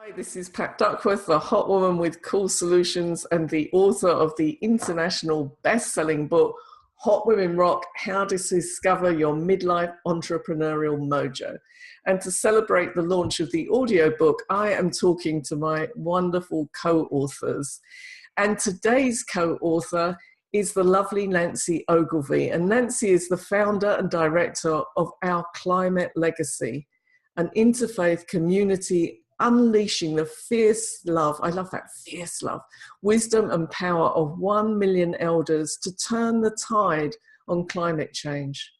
Hi, this is Pat Duckworth, the hot woman with cool solutions and the author of the international best-selling book, Hot Women Rock, How to Discover Your Midlife Entrepreneurial Mojo. And to celebrate the launch of the audiobook, I am talking to my wonderful co-authors. And today's co-author is the lovely Nancy Ogilvie. And Nancy is the founder and director of Our Climate Legacy, an interfaith community unleashing the fierce love, I love that, fierce love, wisdom and power of 1 million elders to turn the tide on climate change.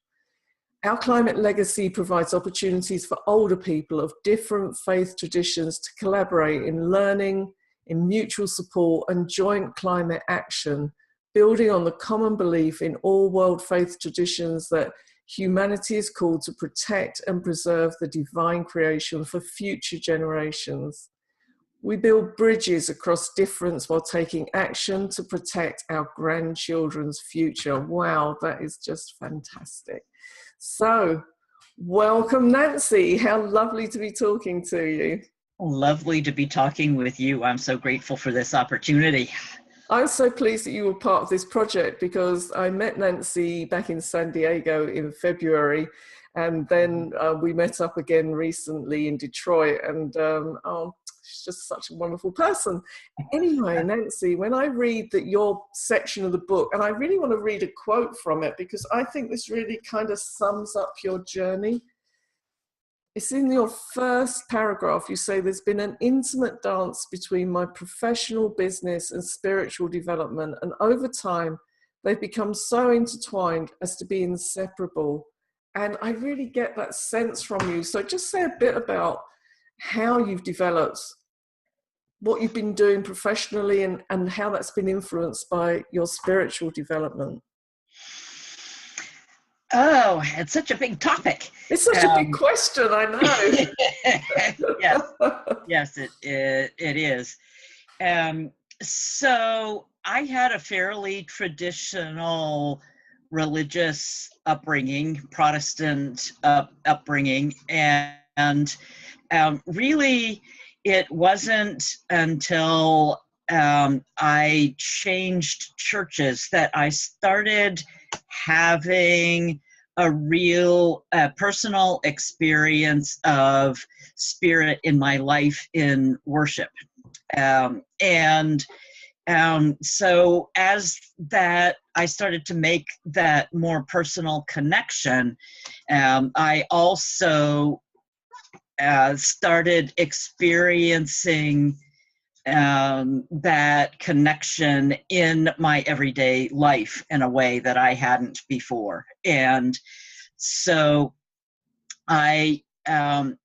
Our Climate Legacy provides opportunities for older people of different faith traditions to collaborate in learning, in mutual support and joint climate action, building on the common belief in all world faith traditions that humanity is called to protect and preserve the divine creation for future generations. We build bridges across difference while taking action to protect our grandchildren's future. Wow, that is just fantastic. So, welcome, Nancy. How lovely to be talking to you. Lovely to be talking with you. I'm so grateful for this opportunity. I'm so pleased that you were part of this project because I met Nancy back in San Diego in February, and then we met up again recently in Detroit, and she's just such a wonderful person. Anyway, Nancy, when I read that your section of the book, and I really want to read a quote from it because I think this really kind of sums up your journey. It's in your first paragraph. You say, there's been an intimate dance between my professional business and spiritual development. And over time, they've become so intertwined as to be inseparable. And I really get that sense from you. So just say a bit about how you've developed, what you've been doing professionally and how that's been influenced by your spiritual development. Oh, it's such a big topic. It's such a big question, I know. Yes, it is. So I had a fairly traditional religious upbringing, Protestant upbringing, and really it wasn't until I changed churches that I started having a real personal experience of spirit in my life in worship. So as that, I started to make that more personal connection. I also started experiencing that connection in my everyday life in a way that I hadn't before. And so I don't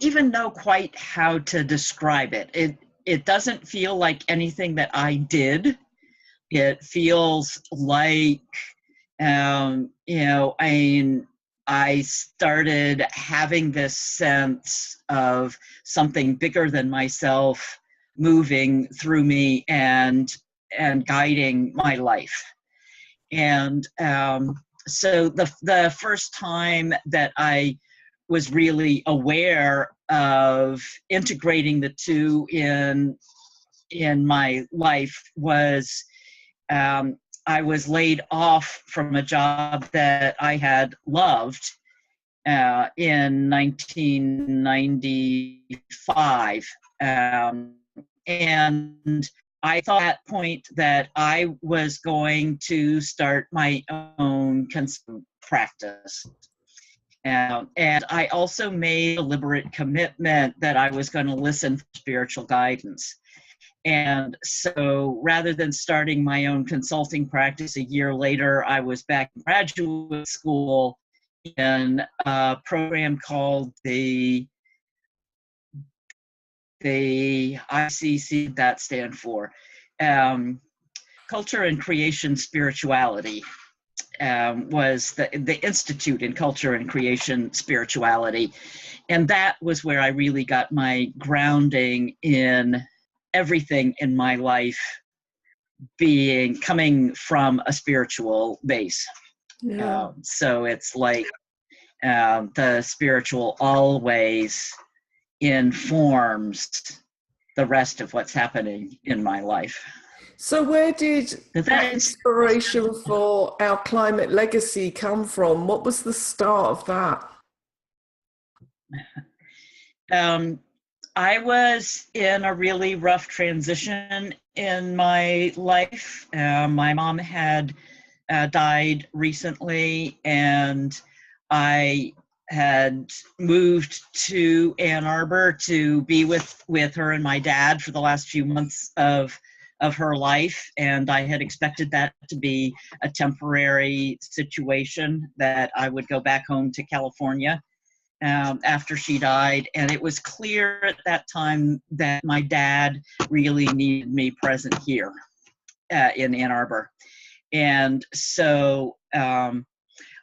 even know quite how to describe it. It doesn't feel like anything that I did. It feels like, I started having this sense of something bigger than myself moving through me and guiding my life. And so the first time that I was really aware of integrating the two in my life was I was laid off from a job that I had loved in 1995. And I thought at that point that I was going to start my own consulting practice. And I also made a deliberate commitment that I was going to listen for spiritual guidance. And so rather than starting my own consulting practice a year later, I was back in graduate school in a program called the ICC, that stand for Culture and Creation Spirituality, was the Institute in Culture and Creation Spirituality. And that was where I really got my grounding in everything in my life coming from a spiritual base. Yeah. So it's like the spiritual always informs the rest of what's happening in my life. So where did that inspiration for Our Climate Legacy come from? What was the start of that? I was in a really rough transition in my life. My mom had died recently, and I had moved to Ann Arbor to be with her and my dad for the last few months of her life, and I had expected that to be a temporary situation, that I would go back home to California after she died. And it was clear at that time that my dad really needed me present here in Ann Arbor. And so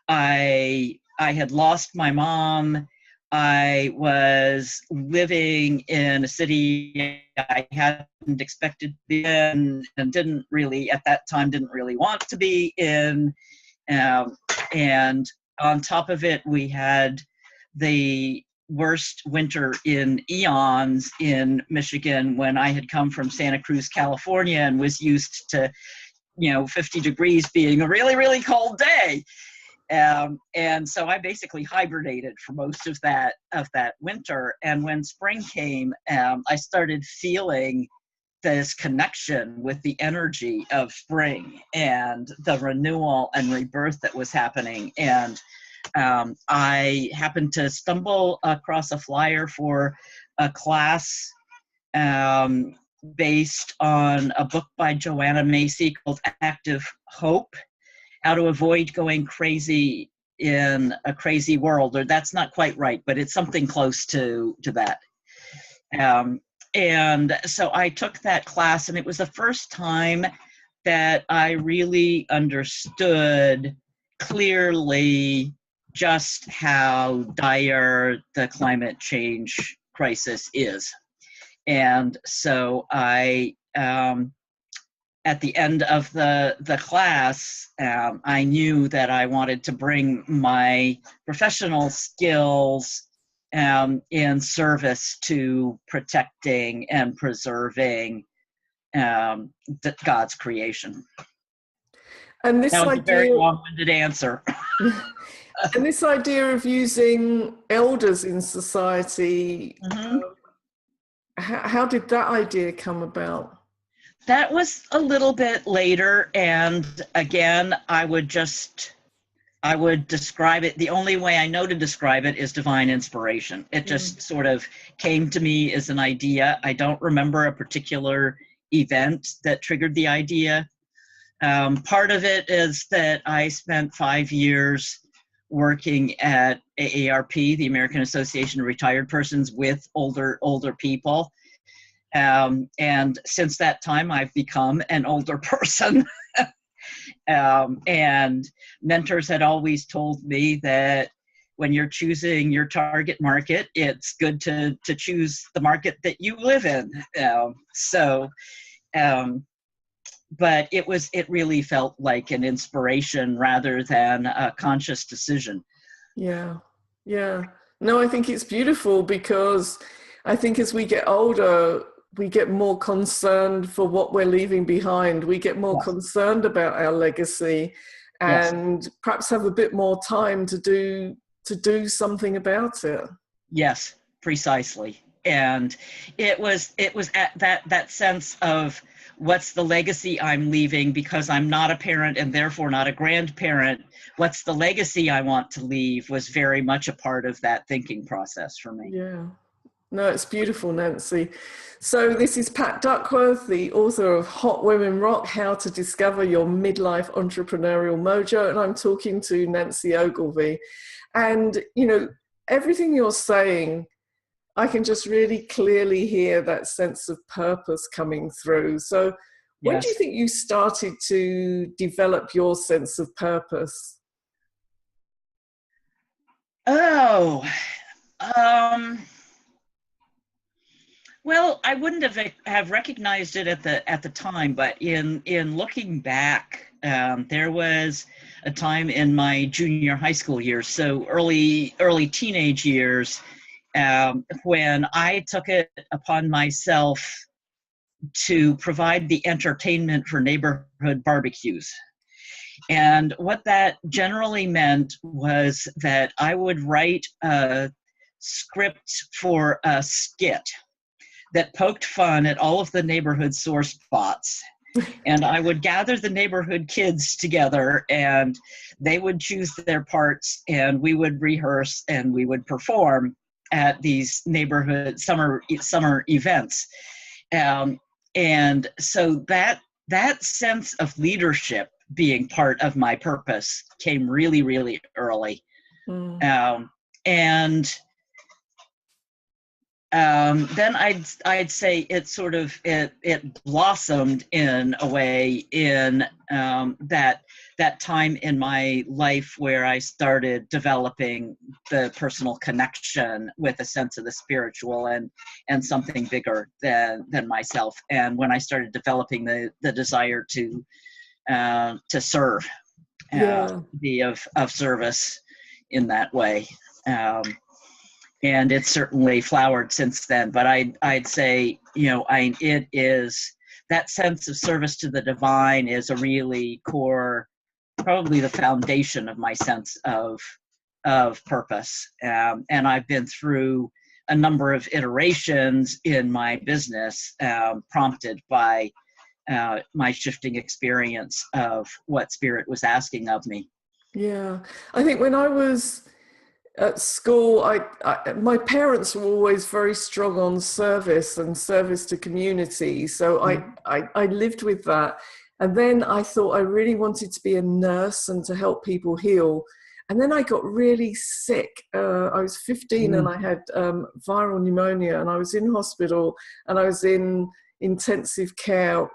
I had lost my mom. I was living in a city I hadn't expected to be in, and didn't really, at that time, didn't really want to be in. And on top of it, we had the worst winter in eons in Michigan, when I had come from Santa Cruz, California, and was used to 50 degrees being a really, really cold day. And so I basically hibernated for most of that winter. And when spring came, I started feeling this connection with the energy of spring and the renewal and rebirth that was happening. And I happened to stumble across a flyer for a class based on a book by Joanna Macy called Active Hope: How to Avoid Going Crazy in a Crazy World. Or that's not quite right, but it's something close to that. And so I took that class, and it was the first time that I really understood clearly just how dire the climate change crisis is. And so I, at the end of the class, I knew that I wanted to bring my professional skills in service to protecting and preserving God's creation. And this that was idea, a very long-winded answer. And this idea of using elders in society, how did that idea come about? That was a little bit later, and again, I would describe it, the only way I know to describe it is divine inspiration. It just sort of came to me as an idea. I don't remember a particular event that triggered the idea. Part of it is that I spent 5 years working at AARP, the American Association of Retired Persons, with older people. And since that time, I've become an older person. And mentors had always told me that when you're choosing your target market, it's good to choose the market that you live in. But it really felt like an inspiration rather than a conscious decision. Yeah. No, I think it's beautiful, because I think as we get older, we get more concerned for what we're leaving behind. We get more concerned about our legacy, and perhaps have a bit more time to do something about it. Yes, precisely. And it was at that sense of, what's the legacy I'm leaving, because I'm not a parent and therefore not a grandparent. What's the legacy I want to leave was very much a part of that thinking process for me. Yeah. No, it's beautiful, Nancy. So this is Pat Duckworth, the author of Hot Women Rock: How to Discover Your Midlife Entrepreneurial Mojo. And I'm talking to Nancy Ogilvie. And, everything you're saying, I can just really clearly hear that sense of purpose coming through. So when do you think you started to develop your sense of purpose? Well, I wouldn't have recognized it at the time, but in looking back, there was a time in my junior high school years, so early teenage years, when I took it upon myself to provide the entertainment for neighborhood barbecues. And what that generally meant was that I would write a script for a skit that poked fun at all of the neighborhood sore spots. And I would gather the neighborhood kids together, and they would choose their parts, and we would rehearse and we would perform at these neighborhood summer events. And so that sense of leadership being part of my purpose came really, really early. And then I'd say it sort of it blossomed in a way in that time in my life where I started developing the personal connection with a sense of the spiritual and something bigger than myself. And when I started developing the desire to serve, be of service in that way. And it's certainly flowered since then. But I'd say, it is that sense of service to the divine is a really core, probably the foundation of my sense of purpose. And I've been through a number of iterations in my business, prompted by my shifting experience of what Spirit was asking of me. Yeah, I think when I was at school, my parents were always very strong on service and service to community. So I lived with that. And then I thought I really wanted to be a nurse and to help people heal. And then I got really sick. I was 15 and I had viral pneumonia, and I was in hospital and I was in intensive care.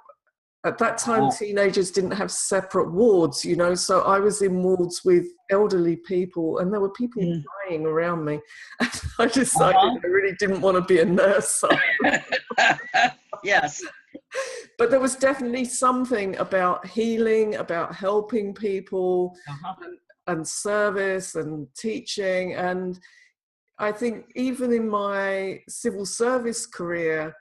At that time, teenagers didn't have separate wards, so I was in wards with elderly people, and there were people dying around me. And I decided I really didn't want to be a nurse. Yes. But there was definitely something about healing, about helping people, and service and teaching. And I think even in my civil service career,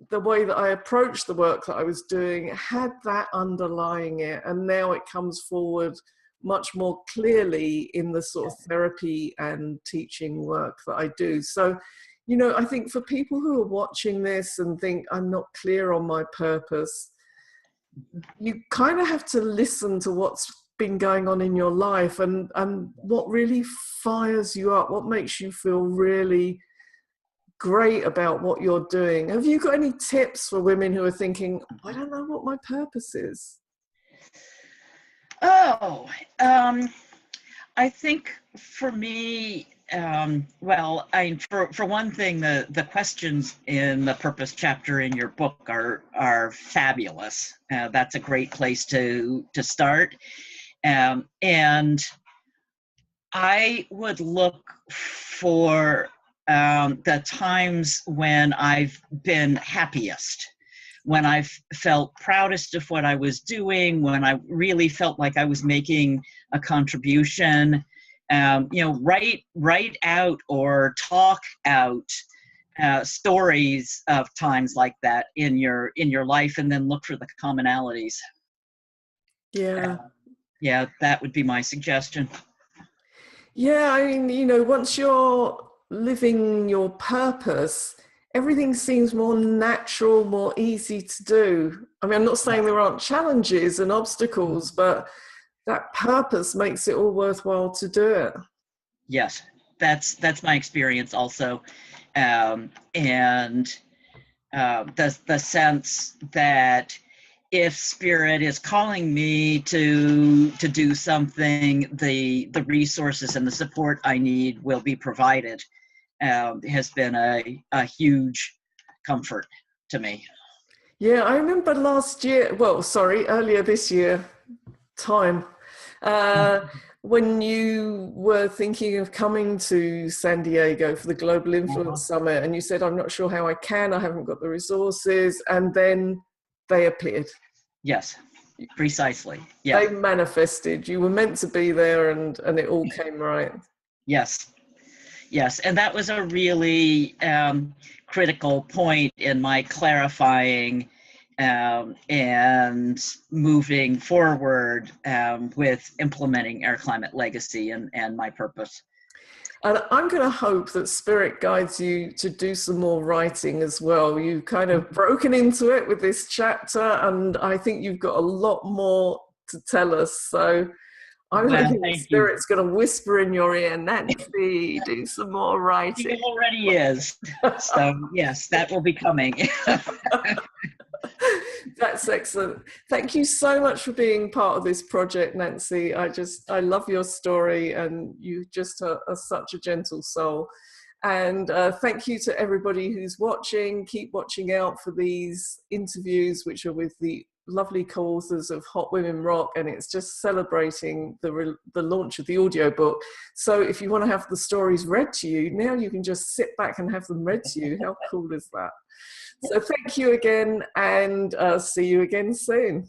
the way that I approached the work that I was doing had that underlying it, and now it comes forward much more clearly in the sort of therapy and teaching work that I do. So, I think for people who are watching this and think, I'm not clear on my purpose, you kind of have to listen to what's been going on in your life and what really fires you up, what makes you feel really great about what you're doing. Have you got any tips for women who are thinking, I don't know what my purpose is? I think for me, for one thing, the questions in the purpose chapter in your book are fabulous. That's a great place to start. And I would look for the times when I've been happiest, when I've felt proudest of what I was doing, when I really felt like I was making a contribution. Write out or talk out stories of times like that in your life, and then look for the commonalities. Yeah, that would be my suggestion. Yeah, I mean, once you're living your purpose, everything seems more natural, more easy to do. I mean, I'm not saying there aren't challenges and obstacles, but that purpose makes it all worthwhile to do it. Yes, that's my experience also. And the sense that if Spirit is calling me to do something, the resources and the support I need will be provided, has been a huge comfort to me. Yeah, I remember earlier this year, when you were thinking of coming to San Diego for the Global Influence Summit, and you said, I'm not sure how I haven't got the resources, and then they appeared. Yes. Precisely. Yeah. They manifested. You were meant to be there, and it all came right. Yes. Yes, and that was a really critical point in my clarifying and moving forward with implementing Air Climate Legacy and my purpose. And I'm going to hope that Spirit guides you to do some more writing as well. You've kind of broken into it with this chapter, and I think you've got a lot more to tell us. So I'm hoping that Spirit's going to whisper in your ear, Nancy, do some more writing. It already is. So yes, that will be coming. That's excellent. Thank you so much for being part of this project, Nancy. I love your story, and you just are such a gentle soul. And thank you to everybody who's watching. Keep watching out for these interviews, which are with the lovely co-authors of Hot Women Rock, and it's just celebrating the launch of the audiobook. So if you want to have the stories read to you, now you can just sit back and have them read to you. How cool is that? So thank you again, and see you again soon.